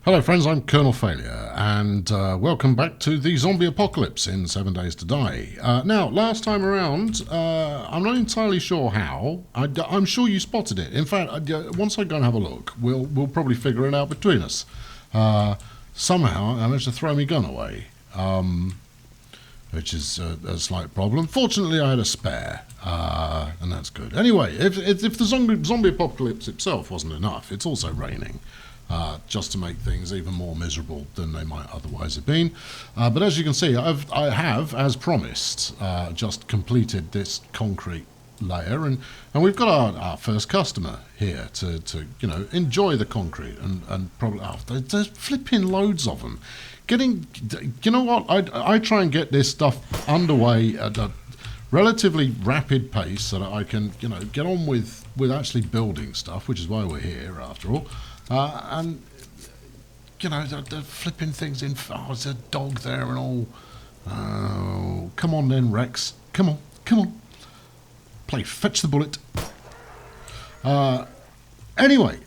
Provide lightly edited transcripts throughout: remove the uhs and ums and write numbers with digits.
Hello friends, I'm Colonel Failure, and welcome back to the zombie apocalypse in 7 Days to Die. Now, last time around, I'm not entirely sure how. I'm sure you spotted it. In fact, once I go and have a look, we'll probably figure it out between us. Somehow, I managed to throw my gun away, which is a slight problem. Fortunately, I had a spare, and that's good. Anyway, if the zombie apocalypse itself wasn't enough, it's also raining. Just to make things even more miserable than they might otherwise have been. But as you can see, I have, as promised, just completed this concrete layer, and we've got our first customer here to enjoy the concrete and probably there's flipping loads of them. You know what? I try and get this stuff underway at a relatively rapid pace so that I can get on with actually building stuff, which is why we're here after all. And they're flipping things in. Oh, there's a dog there and all. Oh, come on then, Rex. Come on. Play fetch the bullet. Anyway,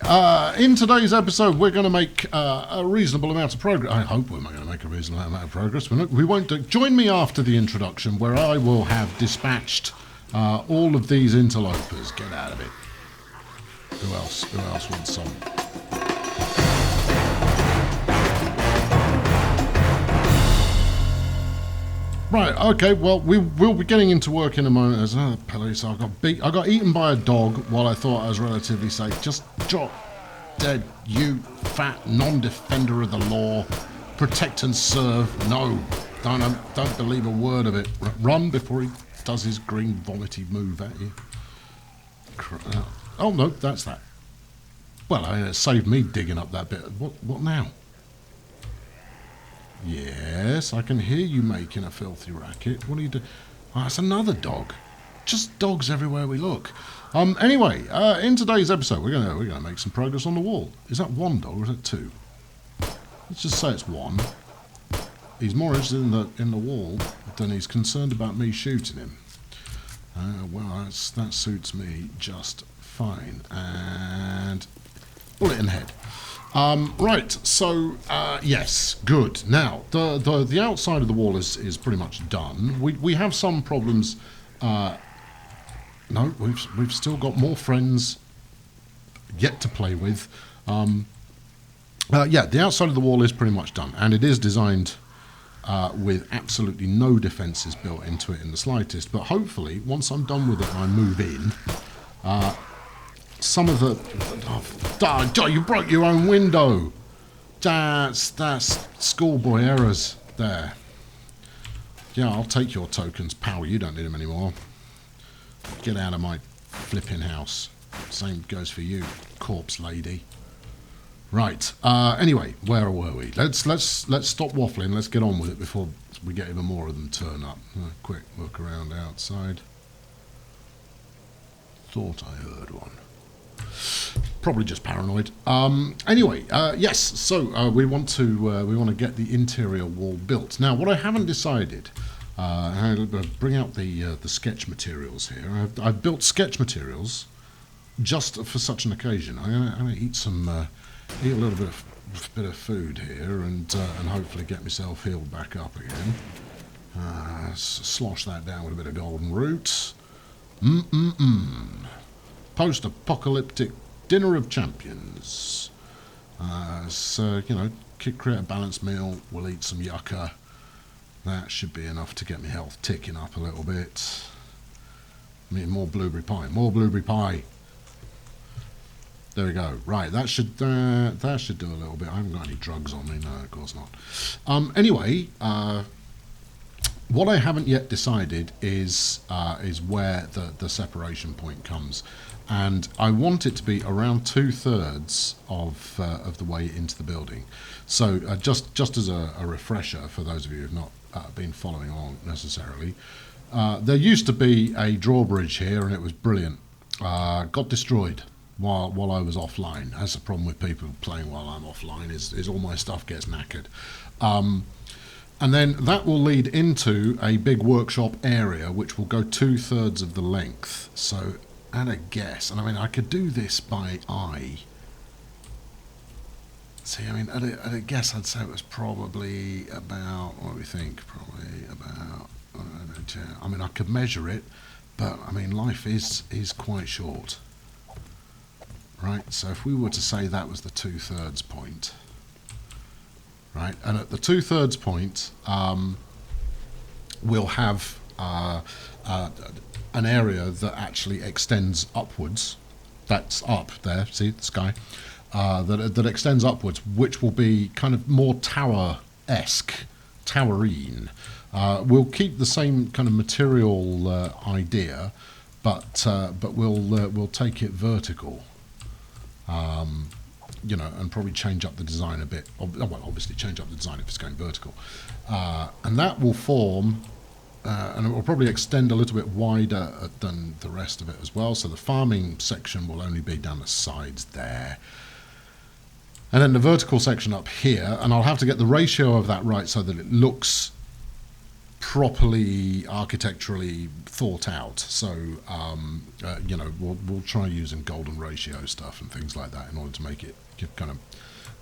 in today's episode, we're going to make a reasonable amount of progress. I hope we're going to make a reasonable amount of progress. We won't join me after the introduction, where I will have dispatched all of these interlopers. Get out of it. Who else wants some? Right, okay, well, we will be getting into work in a moment. There's another police. I got eaten by a dog while I thought I was relatively safe. Just drop dead, you fat non-defender of the law. Protect and serve. No, don't believe a word of it. Run before he does his green vomity move at you. Oh, no, that's that. Well, it saved me digging up that bit. What now? Yes, I can hear you making a filthy racket. What are you doing? Oh, that's another dog. Just dogs everywhere we look. Anyway, in today's episode, we're gonna make some progress on the wall. Is that one dog or is it two? Let's just say it's one. He's more interested in the wall than he's concerned about me shooting him. Well, that suits me just fine. And bullet in the head. Right, so, yes, good. Now, the outside of the wall is pretty much done. We have some problems. No, we've still got more friends yet to play with. Yeah, the outside of the wall is pretty much done, and it is designed with absolutely no defences built into it in the slightest. But hopefully, once I'm done with it and I move in, some of the... Oh, you broke your own window. That's schoolboy errors there. Yeah, I'll take your tokens, pal. You don't need them anymore. Get out of my flipping house. Same goes for you, corpse lady. Right. Anyway, where were we? Let's stop waffling. Let's get on with it before we get even more of them turn up. Quick look around outside. Thought I heard one. Probably just paranoid. Anyway, yes. So we want to get the interior wall built. Now, what I haven't decided, I'll bring out the sketch materials here. I've built sketch materials just for such an occasion. I'm gonna eat a little bit of food here, and hopefully get myself healed back up again. Slosh that down with a bit of golden root. Post-apocalyptic dinner of champions. So, create a balanced meal. We'll eat some yucca. That should be enough to get my health ticking up a little bit. I mean, more blueberry pie. There we go. Right, that should do a little bit. I haven't got any drugs on me. No, of course not. Anyway, what I haven't yet decided is where the separation point comes, and I want it to be around 2/3 of the way into the building. So just as a refresher for those of you who've not been following along necessarily, there used to be a drawbridge here, and it was brilliant. Got destroyed while I was offline. That's the problem with people playing while I'm offline, is all my stuff gets knackered. And then that will lead into a big workshop area, which will go 2/3 of the length. So, at a guess, and I mean, I could do this by eye. See, I mean, at a guess, I'd say it was probably about, what do we think? Probably about, I mean, I could measure it, but I mean, life is quite short, right? So if we were to say that was the 2/3 point, right? And at the 2/3 point, we'll have an area that actually extends upwards. That's up there, see the sky? That extends upwards, which will be kind of more tower-esque, towerine. We'll keep the same kind of material idea, but we'll take it vertical. You know, and probably change up the design a bit. Well, obviously change up the design if it's going vertical, and that will form. And it will probably extend a little bit wider than the rest of it as well. So the farming section will only be down the sides there. And then the vertical section up here, and I'll have to get the ratio of that right so that it looks properly architecturally thought out. So, you know, we'll try using golden ratio stuff and things like that in order to make it kind of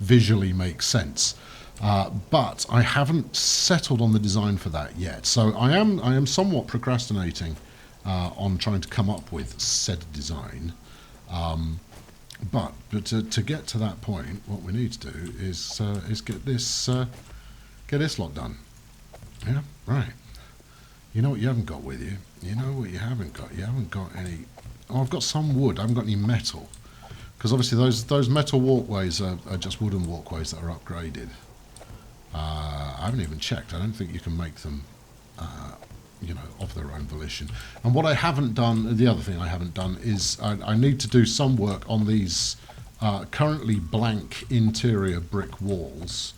visually make sense. But I haven't settled on the design for that yet. So I am somewhat procrastinating on trying to come up with said design. But to get to that point, what we need to do is get this lot done. Yeah, right. You know what you haven't got with you? You know what you haven't got? You haven't got any... Oh, I've got some wood. I haven't got any metal. Because obviously those metal walkways are just wooden walkways that are upgraded. I haven't even checked. I don't think you can make them, you know, of their own volition. And what I haven't done, the other thing I haven't done is I need to do some work on these currently blank interior brick walls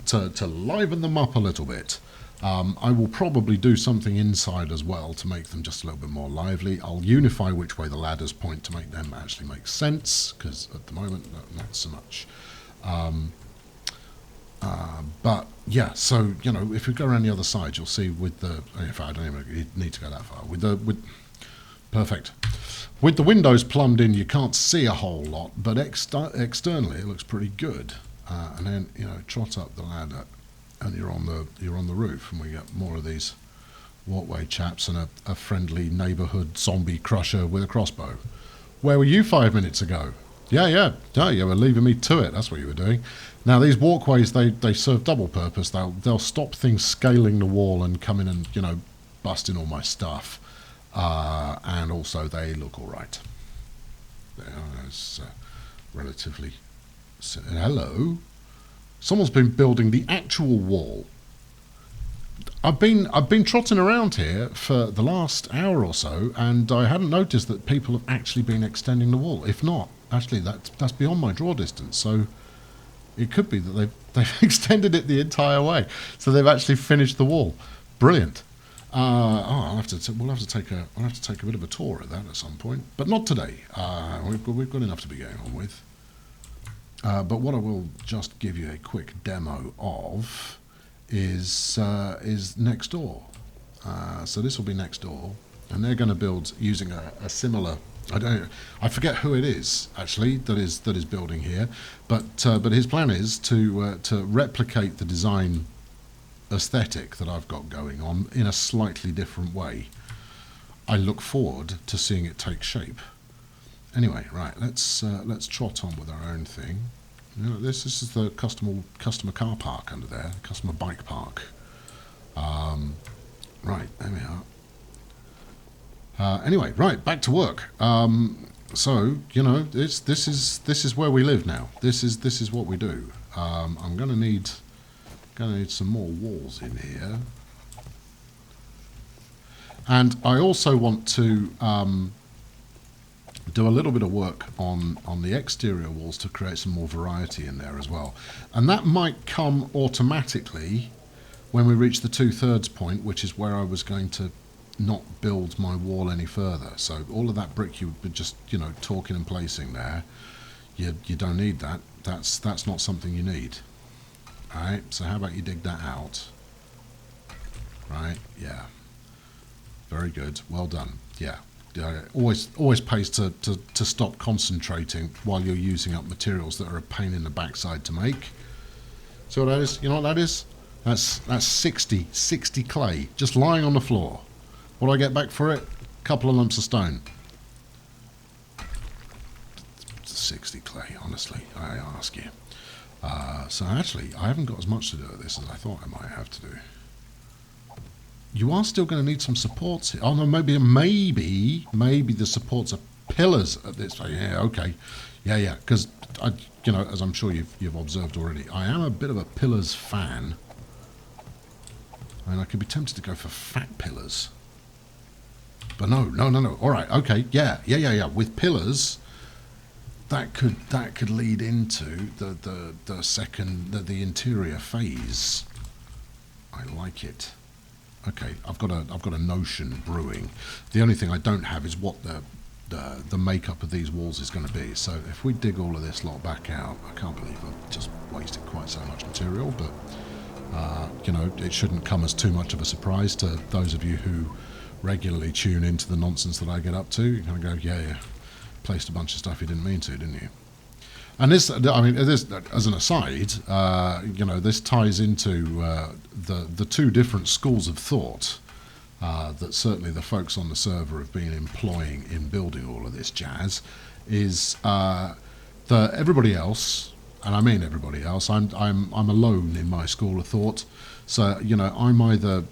to liven them up a little bit. I will probably do something inside as well to make them just a little bit more lively. I'll unify which way the ladders point to make them actually make sense, because at the moment, not so much. But yeah, so you know, if we go around the other side, you'll see with the. In fact, I don't even need to go that far. Perfect. With the windows plumbed in, you can't see a whole lot, but externally it looks pretty good. And then you know, trot up the ladder, and you're on the roof, and we get more of these walkway chaps and a friendly neighbourhood zombie crusher with a crossbow. Where were you 5 minutes ago? Yeah, you were leaving me to it. That's what you were doing. Now these walkways, they serve double purpose. They'll stop things scaling the wall and come in and, you know, busting all my stuff. And also they look all right. There's relatively. Hello. Someone's been building the actual wall. I've been trotting around here for the last hour or so, and I hadn't noticed that people have actually been extending the wall. If not, actually, that's beyond my draw distance. So it could be that they've extended it the entire way. So they've actually finished the wall. Brilliant. We'll have to take a bit of a tour of that at some point, but not today. We've got enough to be going on with. But what I will just give you a quick demo of is next door. So this will be next door, and they're going to build using a similar. I forget who it is actually that is building here, but his plan is to replicate the design aesthetic that I've got going on in a slightly different way. I look forward to seeing it take shape. Anyway, right, let's trot on with our own thing. You know, this is the customer car park under there, customer bike park. Right, there we are. Anyway, right, back to work. So you know, this is where we live now. This is what we do. I'm gonna need some more walls in here, and I also want to do a little bit of work on the exterior walls to create some more variety in there as well. And that might come automatically when we reach the 2/3 point, which is where I was going to not build my wall any further. So all of that brick you've been just, you know, talking and placing there, you don't need that. That's not something you need. Alright, so how about you dig that out? Right, yeah. Very good, well done. Yeah, always pays to stop concentrating while you're using up materials that are a pain in the backside to make. So what that is, you know what that is? That's 60 clay just lying on the floor. What do I get back for it? A couple of lumps of stone. 60 clay, honestly, I ask you. So actually, I haven't got as much to do with this as I thought I might have to do. You are still going to need some supports here. Oh no, maybe the supports are pillars at this. Yeah, okay, yeah. Because as I'm sure you've observed already, I am a bit of a pillars fan. I mean, I could be tempted to go for fat pillars, but no. All right, okay, yeah. With pillars, that could lead into the interior phase. I like it. Okay, I've got a notion brewing. The only thing I don't have is what the makeup of these walls is going to be. So if we dig all of this lot back out, I can't believe I've just wasted quite so much material, but it shouldn't come as too much of a surprise to those of you who regularly tune into the nonsense that I get up to. You kind of go, yeah, placed a bunch of stuff you didn't mean to, didn't you? And this, as an aside, this ties into the two different schools of thought that certainly the folks on the server have been employing in building all of this jazz. Is everybody else, and I mean everybody else. I'm alone in my school of thought. So I'm either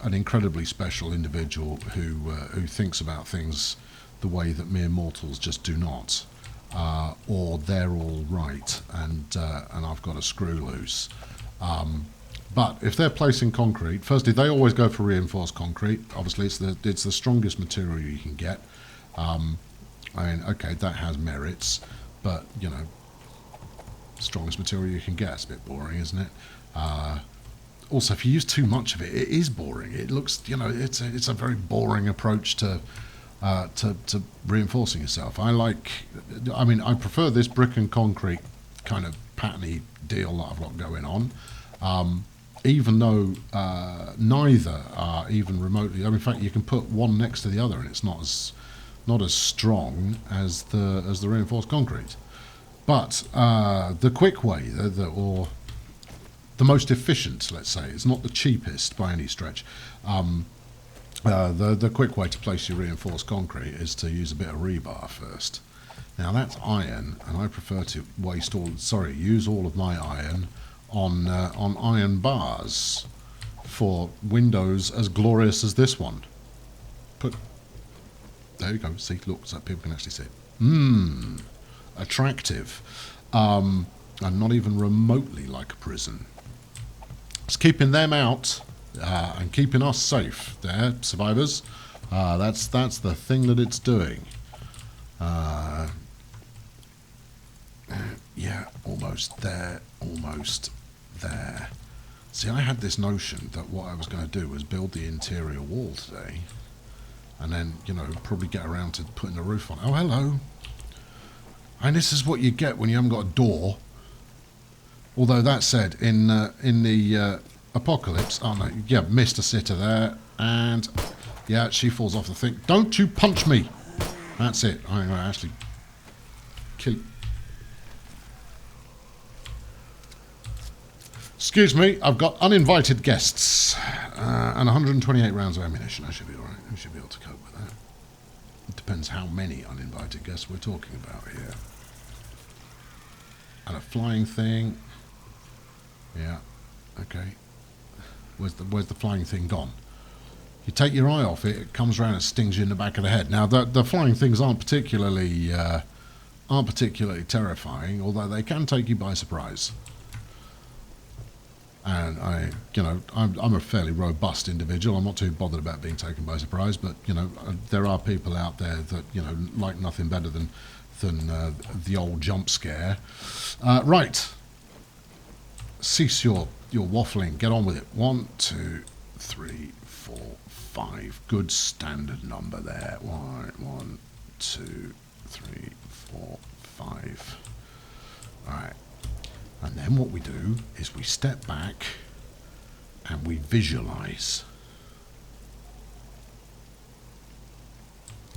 an incredibly special individual who thinks about things the way that mere mortals just do not. Or they're all right, and I've got a screw loose. But if they're placing concrete, firstly, they always go for reinforced concrete. Obviously, it's the strongest material you can get. Okay, that has merits, but strongest material you can get. It's a bit boring, isn't it? Also, if you use too much of it, it is boring. It looks, it's a very boring approach to reinforcing yourself. I prefer this brick and concrete kind of patterny deal that I've got going on, even though neither are even remotely. In fact, you can put one next to the other, and it's not as strong as the reinforced concrete. But the quick way, or the most efficient, let's say, it's not the cheapest by any stretch. The quick way to place your reinforced concrete is to use a bit of rebar first. Now that's iron, and I prefer to use all of my iron on iron bars for windows as glorious as this one. There you go. See, look, so people can actually see it. Attractive, and not even remotely like a prison. It's keeping them out. And keeping us safe there, survivors. That's the thing that it's doing. Yeah, almost there. See, I had this notion that what I was going to do was build the interior wall today, and then probably get around to putting the roof on. Oh, hello. And this is what you get when you haven't got a door. Although that said, in the apocalypse, oh no, yeah, missed a sitter there, and yeah, she falls off the thing. Don't you punch me! That's it. I'm going to actually kill. Excuse me, I've got uninvited guests and 128 rounds of ammunition. I should be all right. I should be able to cope with that. It depends how many uninvited guests we're talking about here. And a flying thing. Yeah. Okay. Where's the flying thing gone? You take your eye off it, it comes around and stings you in the back of the head. Now the flying things aren't particularly terrifying, although they can take you by surprise. And I'm a fairly robust individual. I'm not too bothered about being taken by surprise, but there are people out there that like nothing better than the old jump scare. Right. Cease your waffling. Get on with it. 1, 2, 3, 4, 5. Good standard number there. 1, 2, 3, 4, 5. All right. And then what we do is we step back and we visualize.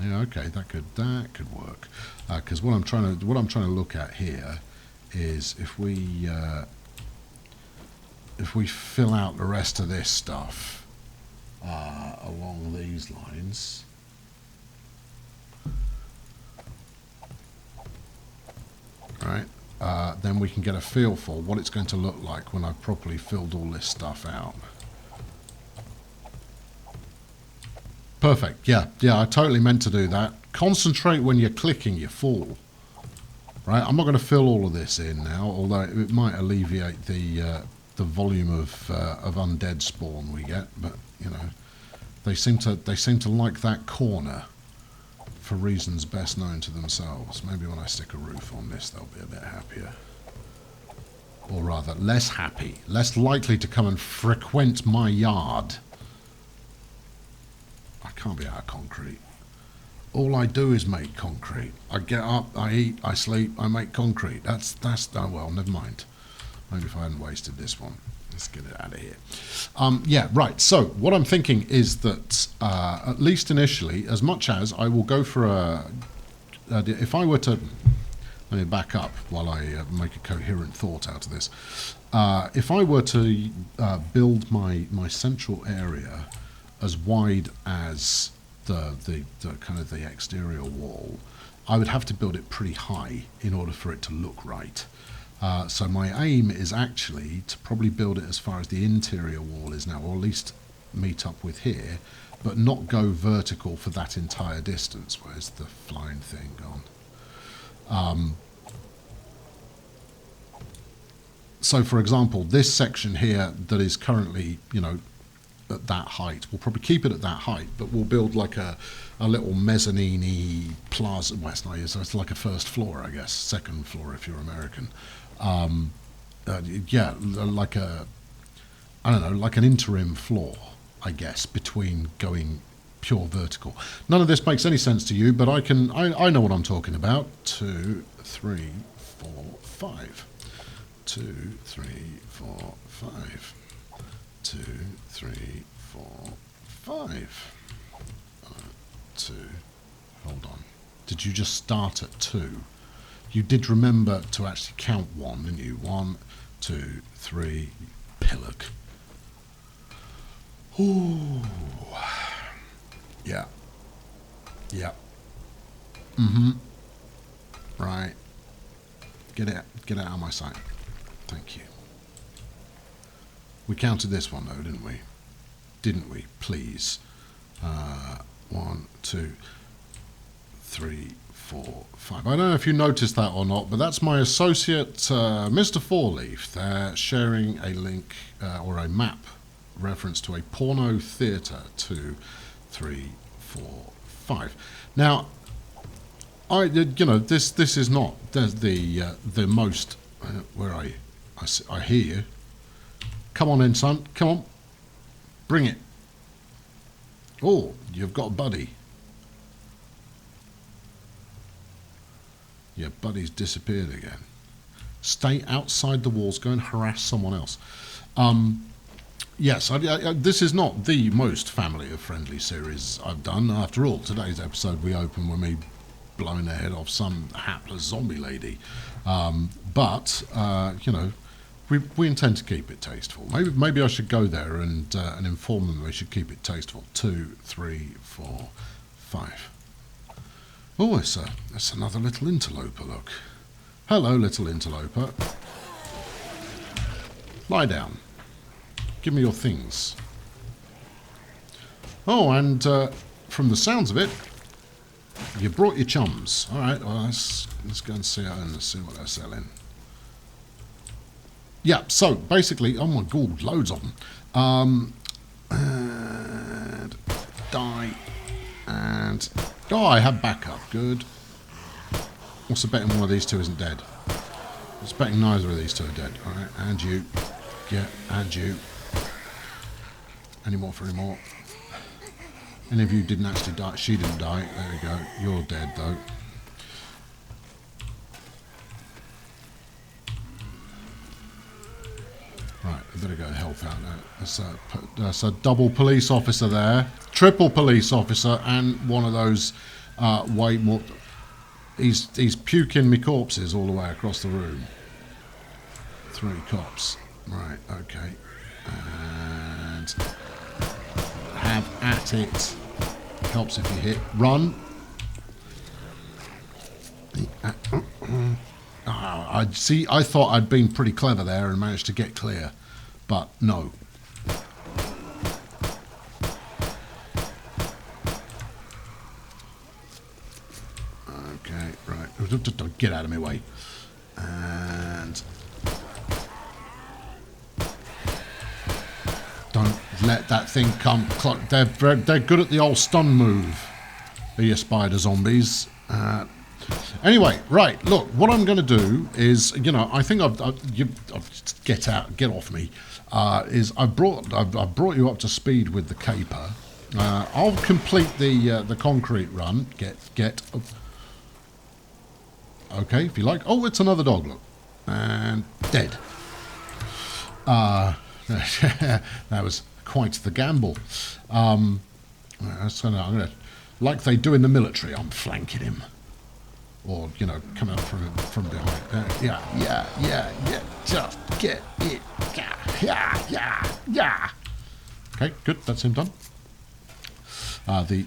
Yeah, okay, that could work. Because what I'm trying to look at here is if we fill out the rest of this stuff along these lines. Right, then we can get a feel for what it's going to look like when I've properly filled all this stuff out. Perfect, yeah, I totally meant to do that. Concentrate when you're clicking, you fool. Right, I'm not going to fill all of this in now, although it might alleviate the volume of undead spawn we get, but, you know, they seem to like that corner for reasons best known to themselves. Maybe when I stick a roof on this, they'll be a bit happier. Or rather, less happy. Less likely to come and frequent my yard. I can't be out of concrete. All I do is make concrete. I get up, I eat, I sleep, I make concrete. That's oh well, never mind. Maybe if I hadn't wasted this one. Let's get it out of here. Yeah, right. So what I'm thinking is that at least initially, as much as I will go for if I were to, let me back up while I make a coherent thought out of this. If I were to build my central area as wide as the kind of the exterior wall, I would have to build it pretty high in order for it to look right. So my aim is actually to probably build it as far as the interior wall is now, or at least meet up with here, but not go vertical for that entire distance. Where's the flying thing gone? So for example, this section here that is currently, you know, at that height, we'll probably keep it at that height, but we'll build like a little mezzanine-y plaza. Well, it's not, it's like a first floor, I guess, second floor if you're American. Yeah, like a, I don't know, like an interim floor, I guess, between going pure vertical. None of this makes any sense to you, but I know what I'm talking about. 2, 3, 4, 5. 2, 3, 4, 5. 2, 3, 4, 5. 2. Hold on. Did you just start at 2? You did remember to actually count 1, didn't you? 1, 2, 3. Pillock. Ooh. Yeah. Yeah. Mm-hmm. Right. Get it out of my sight. Thank you. We counted this one though, didn't we? Didn't we? Please. 1, 2, 3, 4, 5. I don't know if you noticed that or not, but that's my associate, Mr. Fourleaf. They're sharing a link or a map reference to a porno theatre. 2, 3, 4, 5. Now, you know, this is not the most. Where are you? I hear you. Come on in, son. Come on. Bring it. Oh, you've got a buddy. Your buddy's disappeared again. Stay outside the walls. Go and harass someone else. Yes, this is not the most family-friendly series I've done. After all, today's episode we open with me blowing the head off some hapless zombie lady. But you know, we intend to keep it tasteful. Maybe I should go there and inform them they should keep it tasteful. 2, 3, 4, 5. Oh, it's another little interloper. Look. Hello, little interloper. Lie down. Give me your things. Oh, and from the sounds of it, you brought your chums. All right, well, let's go and see what they're selling. Yeah, so basically, oh my god, loads of them. And die. And oh, I have backup. Good. What's the betting one of these two isn't dead? It's betting neither of these two are dead. All right, and you. Yeah, and you. Any more for any more? Any of you didn't actually die. She didn't die. There we go. You're dead, though. Right, I better go health out now. That's a double police officer there. Triple police officer and one of those Way more. He's puking me corpses all the way across the room. 3 cops. Right, okay. And have at it. Helps if you hit. Run. I see. I thought I'd been pretty clever there and managed to get clear, but no. Okay, right. Get out of my way. And don't let that thing come. They're good at the old stun move. Are you spider zombies? Anyway, right. Look, what I'm going to do is, I think get off me. I've brought you up to speed with the caper. I'll complete the concrete run. Get. Okay, if you like. Oh, it's another dog. Look, and dead. That was quite the gamble. So now I'm gonna, like they do in the military, I'm flanking him. Or, coming up from behind. Yeah. Just get it. Yeah. Okay, good. That's him done. The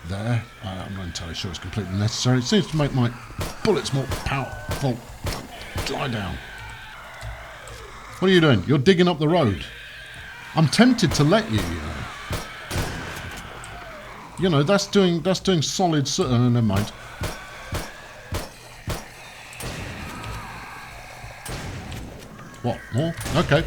there. I'm not entirely sure it's completely necessary. It seems to make my bullets more powerful. Lie down. What are you doing? You're digging up the road. I'm tempted to let you, that's doing solid. Never mind. What more? Okay.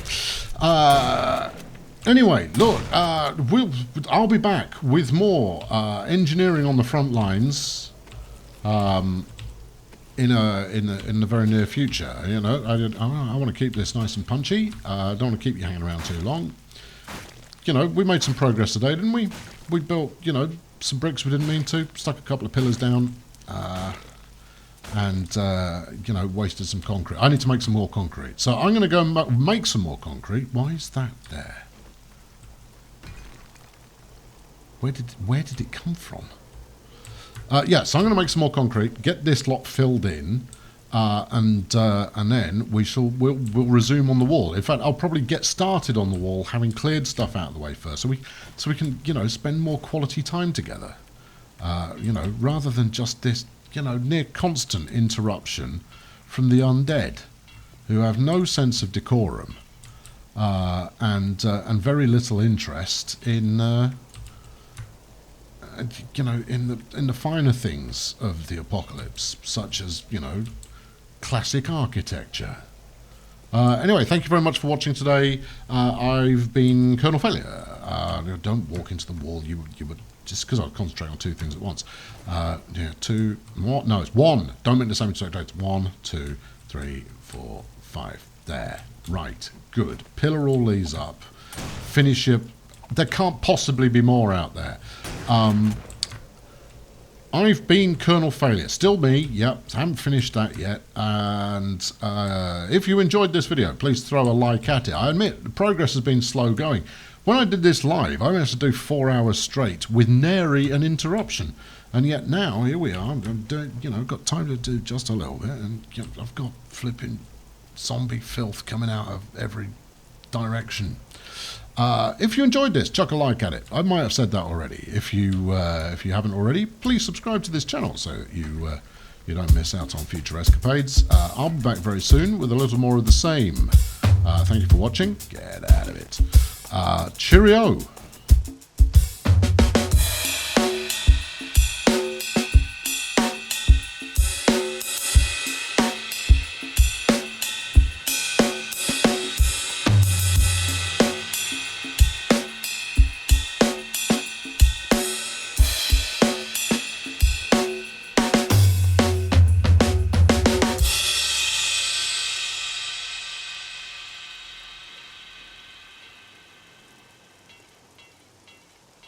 Anyway, look. I'll be back with more engineering on the front lines. In the very near future. I want to keep this nice and punchy. I don't want to keep you hanging around too long. We made some progress today, didn't we? We built, some bricks we didn't mean to, stuck a couple of pillars down, and wasted some concrete. I need to make some more concrete. So I'm going to go and make some more concrete. Why is that there? Where did it come from? So I'm going to make some more concrete, get this lot filled in, and then we'll resume on the wall. In fact, I'll probably get started on the wall, having cleared stuff out of the way first, so we can spend more quality time together. Rather than just this near constant interruption from the undead, who have no sense of decorum, and very little interest in. In the finer things of the apocalypse, such as, classic architecture. Anyway, thank you very much for watching today. I've been Colonel Failure. Don't walk into the wall. You would, just because I concentrate on 2 things at once. 2 more. No, it's 1. Don't make the same mistake. It's 1, 2, 3, 4, 5. There. Right. Good. Pillar all these up. Finish your. There can't possibly be more out there. I've been Colonel Failure. Still me, yep, haven't finished that yet. And if you enjoyed this video, please throw a like at it. I admit, the progress has been slow going. When I did this live, I managed to do 4 hours straight with nary an interruption. And yet now, here we are, I'm doing, got time to do just a little bit. And I've got flipping zombie filth coming out of every direction. If you enjoyed this, chuck a like at it. I might have said that already. If you haven't already, please subscribe to this channel so that you don't miss out on future escapades. I'll be back very soon with a little more of the same. Thank you for watching. Get out of it. Cheerio.